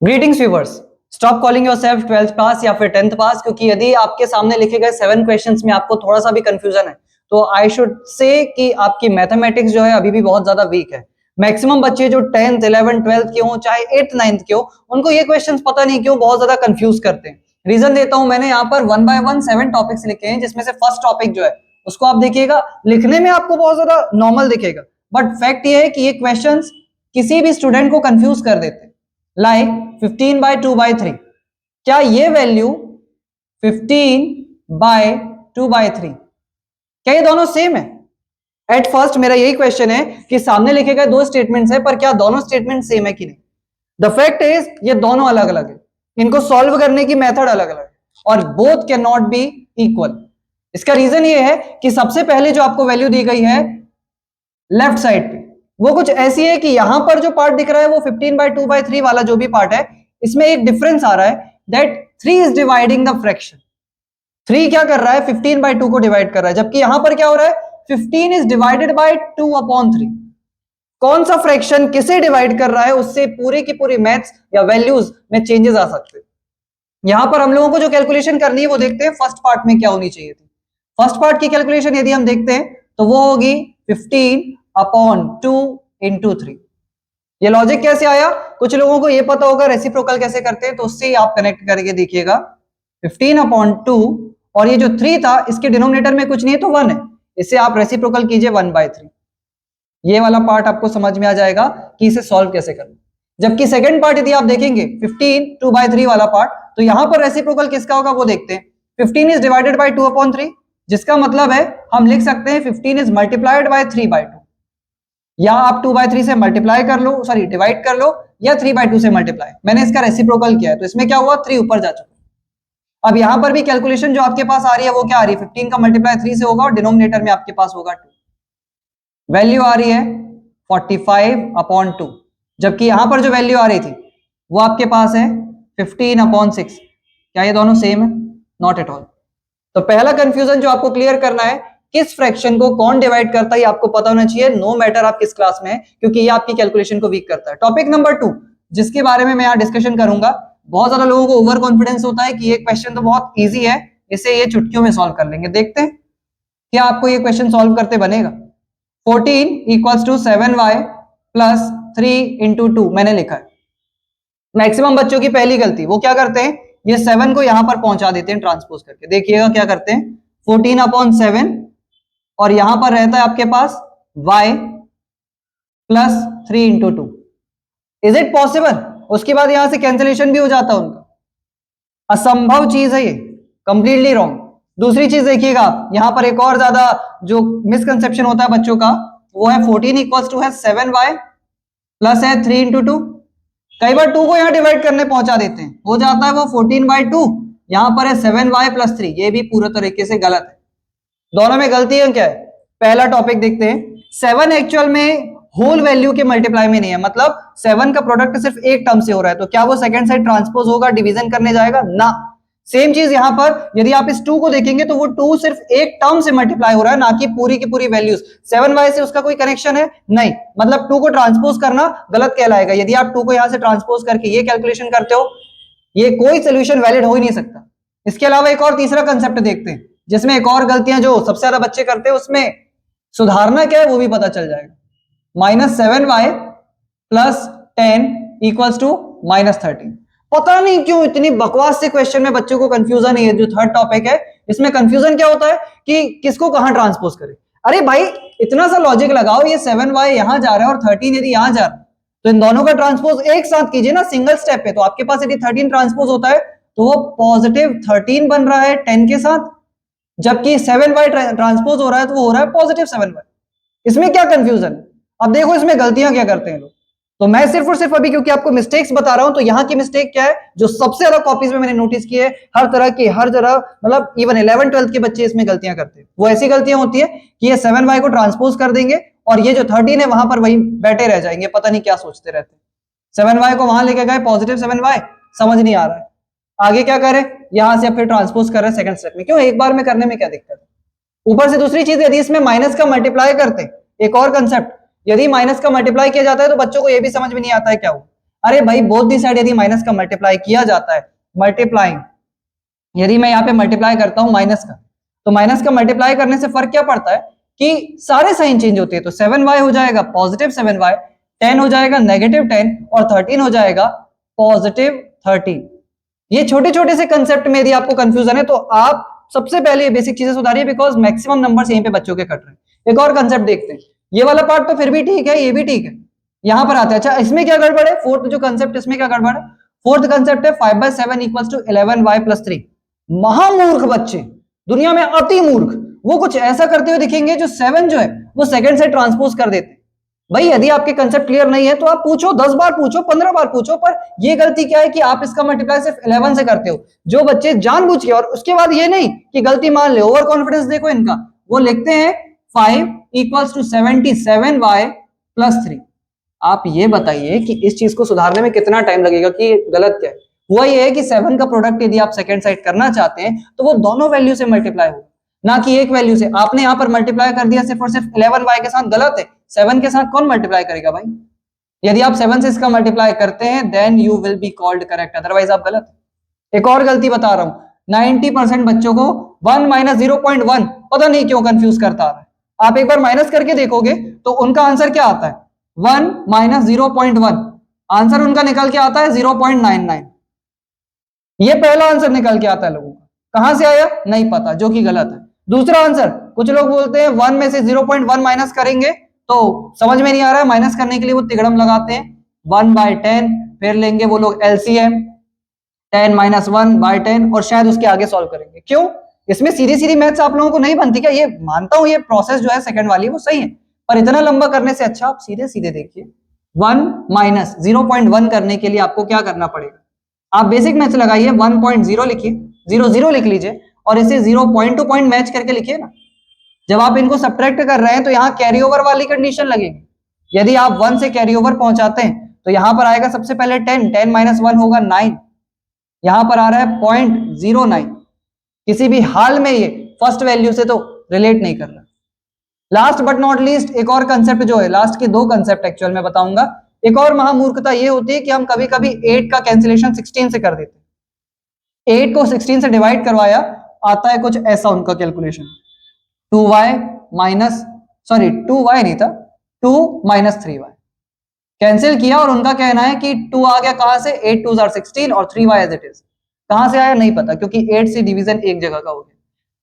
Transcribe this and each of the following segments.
Greetings viewers, stop calling yourself 12th पास या फिर 10th पास, क्योंकि यदि आपके सामने लिखे गए 7 क्वेश्चंस में आपको थोड़ा सा भी कंफ्यूजन है तो आई शुड से कि आपकी मैथमेटिक्स जो है अभी भी बहुत ज्यादा वीक है। मैक्सिमम बच्चे जो 10th 11th 12th के हो, चाहे 8th 9th के हो, उनको ये क्वेश्चंस पता नहीं क्यों बहुत ज्यादा कंफ्यूज करते हैं। रीजन देता हूं, मैंने यहाँ पर 1 बाय 1 7 टॉपिक्स लिखे हैं, जिसमें से फर्स्ट टॉपिक जो है उसको आप देखिएगा, लिखने में आपको बहुत ज्यादा नॉर्मल दिखेगा, बट फैक्ट ये है कि ये क्वेश्चंस किसी भी स्टूडेंट को कंफ्यूज कर देते हैं। लाइक 15 बाय 2 बाय 3, क्या ये वैल्यू 15 बाय 2 बाय 3, क्या ये दोनों सेम है? एट फर्स्ट मेरा यही क्वेश्चन है कि सामने लिखे गए दो स्टेटमेंट्स है, पर क्या दोनों स्टेटमेंट सेम है कि नहीं? द फैक्ट इज ये दोनों अलग अलग है, इनको सॉल्व करने की मेथड अलग अलग है और both can not be equal. इसका रीजन ये है कि सबसे पहले जो आपको वैल्यू दी गई है लेफ्ट साइड पे, वो कुछ ऐसी है कि यहां पर जो पार्ट दिख रहा है वो 15 बाय 2 बाय 3 वाला जो भी पार्ट है, इसमें एक डिफरेंस आ रहा है that 3 is dividing the fraction. 3 क्या कर रहा है? 15 बाय 2 को डिवाइड कर रहा है, जबकि यहां पर क्या हो रहा है? 15 इज डिवाइडेड बाय 2 अपॉन 3। कौन सा फ्रैक्शन किसे डिवाइड कर रहा है, उससे पूरी की पूरी मैथ्स या वैल्यूज में चेंजेस आ सकते हैं। यहां पर हम लोगों को जो कैलकुलेशन करनी है वो देखते हैं फर्स्ट पार्ट में क्या होनी चाहिए थी। फर्स्ट पार्ट की कैलकुलेशन यदि हम देखते हैं तो वो होगी 15 अपॉन 2 इंटू 3। ये लॉजिक कैसे आया? कुछ लोगों को ये पता होगा रेसिप्रोकल कैसे करते हैं, तो उससे ही आप कनेक्ट करके देखिएगा। 15 अपॉन 2 और ये जो 3 था इसके डिनोमिनेटर में कुछ नहीं है तो 1 है, इसे आप रेसिप्रोकल कीजिए 1 बाय 3। ये वाला पार्ट आपको समझ में आ जाएगा कि इसे सॉल्व कैसे करना। जबकि सेकंड पार्ट यदि आप देखेंगे 15 2 बाय 3 वाला पार्ट, तो यहां पर रेसिप्रोकल किसका होगा वो देखते हैं। 15 इज डिवाइडेड बाय 2 अपॉन 3, जिसका मतलब है हम लिख सकते हैं 15 इज मल्टीप्लाइड बाय 3 बाय 2, या आप 2 बाय 3 से मल्टीप्लाई कर लो, सॉरी डिवाइड कर लो, या 3 बाय 2 से मल्टीप्लाई। मैंने इसका रेसिप्रोकल किया है तो इसमें क्या हुआ? 3 ऊपर जा चुका। अब यहां पर भी कैलकुलेशन जो आपके पास आ रही है वो क्या आ रही है? 15 का मल्टीप्लाई 3 से होगा और डिनोमिनेटर में आपके पास होगा 2। वैल्यू आ रही है 45 अपॉन 2, जबकि यहां पर जो वैल्यू आ रही थी वो आपके पास है 15 अपॉन 6। क्या ये दोनों सेम है? Not at all. तो पहला कंफ्यूजन जो आपको क्लियर करना है, किस फ्रैक्शन को कौन डिवाइड करता है ये आपको पता होना चाहिए, नो मैटर आप किस क्लास में है, क्योंकि ये आपकी कैलकुलेशन को वीक करता है। टॉपिक नंबर 2 जिसके बारे में मैं यहाँ डिस्कशन करूंगा, बहुत ज्यादा लोगों को ओवर कॉन्फिडेंस होता है कि ये क्वेश्चन तो बहुत ईजी है, इसे ये चुटकियों में सॉल्व कर लेंगे। देखते हैं क्या आपको ये क्वेश्चन सॉल्व करते बनेगा। 14 equals to 7y plus 3 into 2 मैंने लिखा है। मैक्सिमम बच्चों की पहली गलती, वो क्या करते हैं, ये 7 को यहां पर पहुंचा देते हैं ट्रांसपोज करके। देखिएगा क्या करते हैं, 14 अपॉन 7 और यहां पर रहता है आपके पास y plus 3 into 2। Is it possible? उसके बाद यहां से कैंसिलेशन भी हो जाता है उनका, असंभव चीज है ये, कंप्लीटली रॉन्ग। दूसरी चीज देखिएगा आप, यहां पर एक और ज्यादा जो मिसकंसेप्शन होता है बच्चों का, वो है 14 इक्वल्स टू है 7y प्लस है 3 इंटू 2। कई बार 2 को यहां डिवाइड करने पहुंचा देते हैं, हो जाता है वो 14 बाय 2, यहां पर है 7y प्लस 3। ये भी पूरा तरीके से गलत है। दोनों में गलती है क्या है? पहला टॉपिक देखते हैं, 7 एक्चुअल में होल वैल्यू के मल्टीप्लाई में नहीं है, मतलब 7 का प्रोडक्ट सिर्फ एक टर्म से हो रहा है, तो क्या वो सेकंड साइड ट्रांसपोज होगा, डिवीजन करने जाएगा ना। सेम चीज यहां पर यदि आप इस 2 को देखेंगे तो वो 2 सिर्फ एक टर्म से मल्टीप्लाई हो रहा है, ना कि पूरी की पूरी वैल्यूज। 7y से उसका कोई कनेक्शन है नहीं, मतलब 2 को ट्रांसपोज करना गलत कहलाएगा। यदि आप 2 को यहां से ट्रांसपोज करके ये कैलकुलेशन करते हो, ये कोई सोल्यूशन वैलिड हो ही नहीं सकता। इसके अलावा एक और तीसरा कंसेप्ट देखते हैं, जिसमें एक और गलतियां जो सबसे ज्यादा बच्चे करते हैं, उसमें सुधारना क्या है वो भी पता चल जाएगा। -7y plus 10 equals to -13। पता नहीं क्यों इतनी बकवास से क्वेश्चन में बच्चों को कंफ्यूजन है। जो थर्ड टॉपिक है इसमें कंफ्यूजन क्या होता है कि किसको कहां ट्रांसपोज करें। अरे भाई इतना सा लॉजिक लगाओ, ये 7y यहां जा रहा है और 13 यदि यहां जा रहा है, तो इन दोनों का ट्रांसपोज एक साथ कीजिए ना सिंगल स्टेप पे। तो आपके पास यदि 13 ट्रांसपोज होता है तो वो पॉजिटिव 13 बन रहा है 10 के साथ, जबकि 7y ट्रांसपोज हो रहा है तो वो हो रहा है पॉजिटिव 7y। इसमें क्या कंफ्यूजन है? अब देखो इसमें गलतियां क्या करते हैं लोग। तो मैं सिर्फ और सिर्फ अभी क्योंकि आपको मिस्टेक्स बता रहा हूं, तो यहां की मिस्टेक क्या है जो सबसे ज्यादा कॉपीज में मैंने नोटिस की है, हर तरह की, हर जगह, मतलब इवन 11 12 के बच्चे इसमें गलतियां करते हैं। वो ऐसी गलतियां होती है कि ये 7y को ट्रांसपोज कर देंगे और ये जो 13 है वहां पर वही बैठे रह जाएंगे, पता नहीं क्या सोचते रहते हैं। 7y को वहां लेके गए पॉजिटिव 7y, समझ नहीं आ रहा है आगे क्या करें, यहां से फिर ट्रांसपोज कर रहे हैं सेकंड स्टेप में। क्यों, एक बार में करने में क्या दिक्कत है? ऊपर से दूसरी चीज, यदि इसमें माइनस का मल्टीप्लाई करते, एक और कंसेप्ट, यदि माइनस का मल्टीप्लाई किया जाता है तो बच्चों को यह भी समझ में नहीं आता है क्या हो। अरे भाई बोथ दी साइड यदि माइनस का मल्टीप्लाई किया जाता है, मल्टीप्लाइंग, यदि मैं यहाँ पे मल्टीप्लाई करता हूं माइनस का, तो माइनस का मल्टीप्लाई करने से फर्क क्या पड़ता है कि सारे साइन चेंज होते हैं। तो 7y हो जाएगा पॉजिटिव 7y, 10 हो जाएगा नेगेटिव 10 और 13 हो जाएगा पॉजिटिव 13। ये छोटे छोटे से कंसेप्ट में यदि आपको कंफ्यूजन है तो आप सबसे पहले ये बेसिक चीजें सुधारिए, बिकॉज मैक्सिमम नंबर्स यहीं पे बच्चों के कट रहे हैं। एक और कंसेप्ट देखते हैं, ये वाला पार्ट तो फिर भी ठीक है, ये भी ठीक है, यहां पर आते हैं। अच्छा इसमें क्या गड़बड़ है, फोर्थ जो कंसेप्ट इसमें क्या गड़बड़ है, फोर्थ कंसेप्ट है 5/7 इक्वल्स टू 11y + 3। महामूर्ख बच्चे, दुनिया में अति मूर्ख, वो कुछ ऐसा करते हुए दिखेंगे जो 7 जो है वो सेकंड से ट्रांसपोज कर देते। भाई यदि आपके कंसेप्ट क्लियर नहीं है तो आप पूछो, 10 बार पूछो, 15 बार पूछो, पर ये गलती क्या है कि आप इसका मल्टीप्लाई सिर्फ 11 से करते हो। जो बच्चे जानबूझ के, और उसके बाद ये नहीं कि गलती मान ले, ओवर कॉन्फिडेंस देखो इनका, वो लिखते हैं 5 इक्वल्स टू 77y + 3। आप ये बताइए कि इस चीज को सुधारने में कितना टाइम लगेगा, कि गलत क्या है। हुआ ये है कि 7 का प्रोडक्ट यदि आप सेकंड साइड करना चाहते हैं तो वो दोनों वैल्यू से मल्टीप्लाई होगा, ना कि एक वैल्यू से। आपने यहां पर मल्टीप्लाई कर दिया सिर्फ और सिर्फ 11y के साथ, गलत है। 7 के साथ कौन मल्टीप्लाई करेगा भाई? यदि आप 7 से इसका मल्टीप्लाई करते हैं then you will be called correct, otherwise आप गलत। एक और गलती बता रहा हूं, 90% बच्चों को 1 - 0.1 पता नहीं क्यों कंफ्यूज करता है। आप एक बार माइनस करके देखोगे तो उनका आंसर क्या आता है, 1 - 0.1, आंसर उनका निकल के आता है 0.99। ये पहला आंसर निकल के आता है लोगों का, कहां से आया नहीं पता, जो कि गलत है। दूसरा आंसर, कुछ लोग बोलते हैं 1 में से 0.1 माइनस करेंगे तो समझ में नहीं आ रहा है, माइनस करने के लिए वो तिगड़म लगाते हैं 1/10, फिर लेंगे वो लोग एलसीएम 10 - 1/10 और शायद उसके आगे सॉल्व करेंगे। क्यों? इसमें सीधी सीधी मैथ्स आप लोगों को नहीं बनती क्या? ये मानता हूं, ये प्रोसेस जो है सेकंड वाली वो सही है, पर इतना लंबा करने से अच्छा आप सीधे सीधे देखिए। 1 - 0.1 करने के लिए आपको क्या करना पड़ेगा, आप बेसिक मैथ्स लगाइए, 1.0 लिखिए, 0 लिख लीजिए और इसे 0 पॉइंट टू पॉइंट मैच करके लिखिए ना। जब आप इनको सब्ट्रैक्ट कर रहे हैं तो यहाँ कैरी ओवर वाली कंडीशन लगेगी। यदि आप 1 से कैरी ओवर पहुंचाते हैं तो यहां पर आएगा सबसे पहले 10, 10 - 1 होगा 9, यहां पर आ रहा है 0.09। किसी भी हाल में ये फर्स्ट वैल्यू से तो रिलेट नहीं कर रहा। लास्ट बट नॉट लीस्ट, एक और कंसेप्ट जो है, लास्ट के 2 कंसेप्ट एक्चुअल में बताऊंगा। एक और महामूर्खता ये होती है कि हम कभी कभी 8 का कैंसिलेशन 16 से कर देते हैं। 8 को 16 से डिवाइड करवाया, आता है कुछ ऐसा उनका कैलकुलेशन, 2y नहीं था, 2 - 3y कैंसिल किया और उनका कहना है कि 2 आ गया कहां से, 8 2s are 16 और 3y एज इट इज। कहां से आया नहीं पता, क्योंकि 8 से डिवीजन एक जगह का हो गया।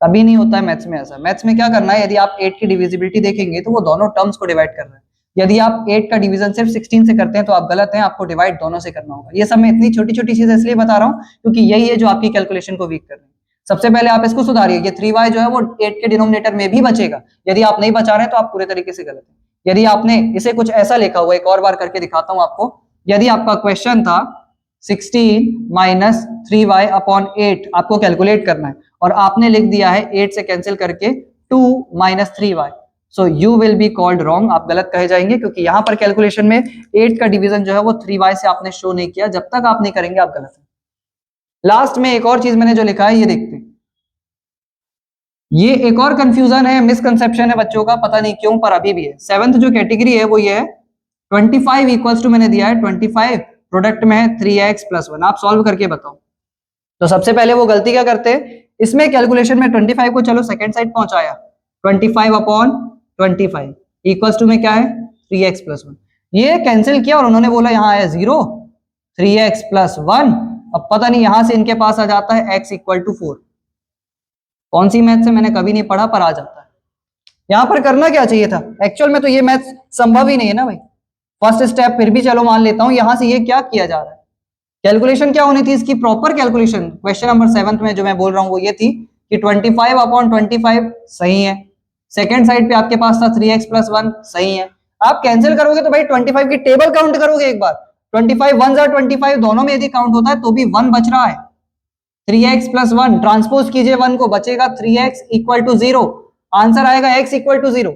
कभी नहीं होता है मैथ्स में ऐसा। मैथ्स में क्या करना है, यदि आप 8 की डिविजिबिलिटी देखेंगे तो वो दोनों टर्म्स को डिवाइड कर रहे हैं। यदि आप 8 का डिवीजन सिर्फ 16 से करते हैं तो आप गलत हैं, आपको डिवाइड दोनों से करना होगा। ये सब मैं इतनी छोटी छोटी चीजें इसलिए बता रहा हूं क्योंकि यही है जो आपकी कैलकुलेशन को वीक कर रही है। सबसे पहले आप इसको सुधारिए, ये 3y जो है वो 8 के डिनोमिनेटर में भी बचेगा। यदि आप नहीं बचा रहे हैं तो आप पूरे तरीके से गलत है। यदि आपने इसे कुछ ऐसा लिखा हुआ, एक और बार करके दिखाता हूं आपको। यदि आपका क्वेश्चन था 16 - 3y अपॉन 8 आपको कैलकुलेट करना है और आपने लिख दिया है 8 से कैंसिल करके 2 - 3y, so you will be called wrong, आप गलत कहे जाएंगे, क्योंकि यहां पर कैलकुलेशन में 8 का डिवीजन जो है वो 3y से आपने शो नहीं किया। जब तक आप नहीं करेंगे आप गलत है। लास्ट में एक और चीज मैंने जो लिखा है ये देखते हैं, ये एक और कंफ्यूजन है, मिसकंसेप्शन है बच्चों का, पता नहीं क्यों पर अभी भी है। 7th जो कैटेगरी है वो ये है, 25 इक्वल्स टू मैंने दिया है 25, प्रोडक्ट में है 3x + 1, आप सॉल्व करके बताओ। तो सबसे पहले वो गलती क्या करते हैं, इसमें कैलकुलेशन में 25 को चलो सेकंड साइड पहुंचाया, 25 अपॉन 25 इक्वल्स टू में क्या है 3x + 1, ये कैंसिल किया और उन्होंने बोला यहाँ आया 0, 3x + 1। अब पता नहीं यहां से इनके पास आ जाता है x = 4। कौन सी मैथ से मैंने कभी नहीं पढ़ा पर आ जाता है। यहां पर करना क्या चाहिए था, एक्चुअल में तो ये मैथ संभव ही नहीं है ना भाई। फर्स्ट स्टेप फिर भी चलो मान लेता हूं, यहां से ये क्या किया जा रहा है, कैलकुलेशन क्या होनी थी इसकी, प्रॉपर कैलकुलेशन क्वेश्चन नंबर 7 में जो मैं बोल रहा हूं वो ये थी कि 25 अपॉन 25 सही है, सेकंड साइड पे आपके पास था 3x + 1 सही है। आप कैंसिल करोगे तो भाई 25 की टेबल काउंट करोगे एक बार, 25 1s are 25, दोनों में यदि काउंट होता है तो भी 1 बच रहा है। 3x + 1 ट्रांसपोज कीजिए 1 को, बचेगा 3x = 0, आंसर आएगा x = 0।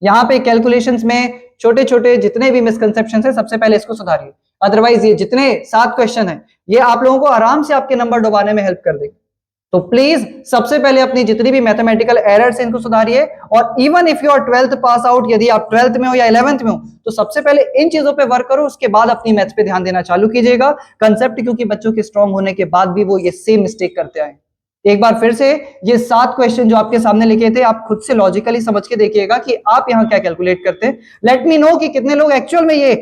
यहाँ पे कैलकुलेशंस में छोटे छोटे जितने भी मिसकंसेप्शन है सबसे पहले इसको सुधारिए, अदरवाइज ये जितने 7 क्वेश्चन है ये आप लोगों को आराम से आपके नंबर डुबाने में हेल्प कर देंगे। तो प्लीज सबसे पहले अपनी जितनी भी मैथमेटिकल एरर्स हैं इनको सुधारिए, और even if you are 12th pass out, यदि आप 12th में हो या 11th में हो, तो सबसे पहले इन चीजों पे वर्क करो, उसके बाद अपनी मैथ्स पे ध्यान देना चालू कीजिएगा। कंसेप्ट क्योंकि बच्चों के स्ट्रांग होने के बाद भी वो ये सेम मिस्टेक करते आए। एक बार फिर से ये 7 क्वेश्चन जो आपके सामने लिखे थे, आप खुद से लॉजिकली समझ के देखिएगा कि आप यहां क्या कैलकुलेट करते हैं। लेट मी नो कि कितने लोग एक्चुअल में ये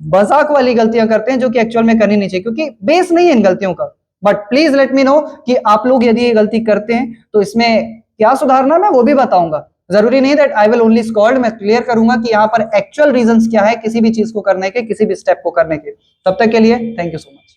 मजाक वाली गलतियां करते हैं जो कि एक्चुअल में करनी नहीं चाहिए, क्योंकि बेस नहीं है इन गलतियों का। But please let me know कि आप लोग यदि ये गलती करते हैं तो इसमें क्या सुधारना, मैं वो भी बताऊंगा। जरूरी नहीं that I will only scold, मैं क्लियर करूंगा कि यहाँ पर एक्चुअल रीजंस क्या है किसी भी चीज को करने के, किसी भी स्टेप को करने के। तब तक के लिए थैंक यू सो मच।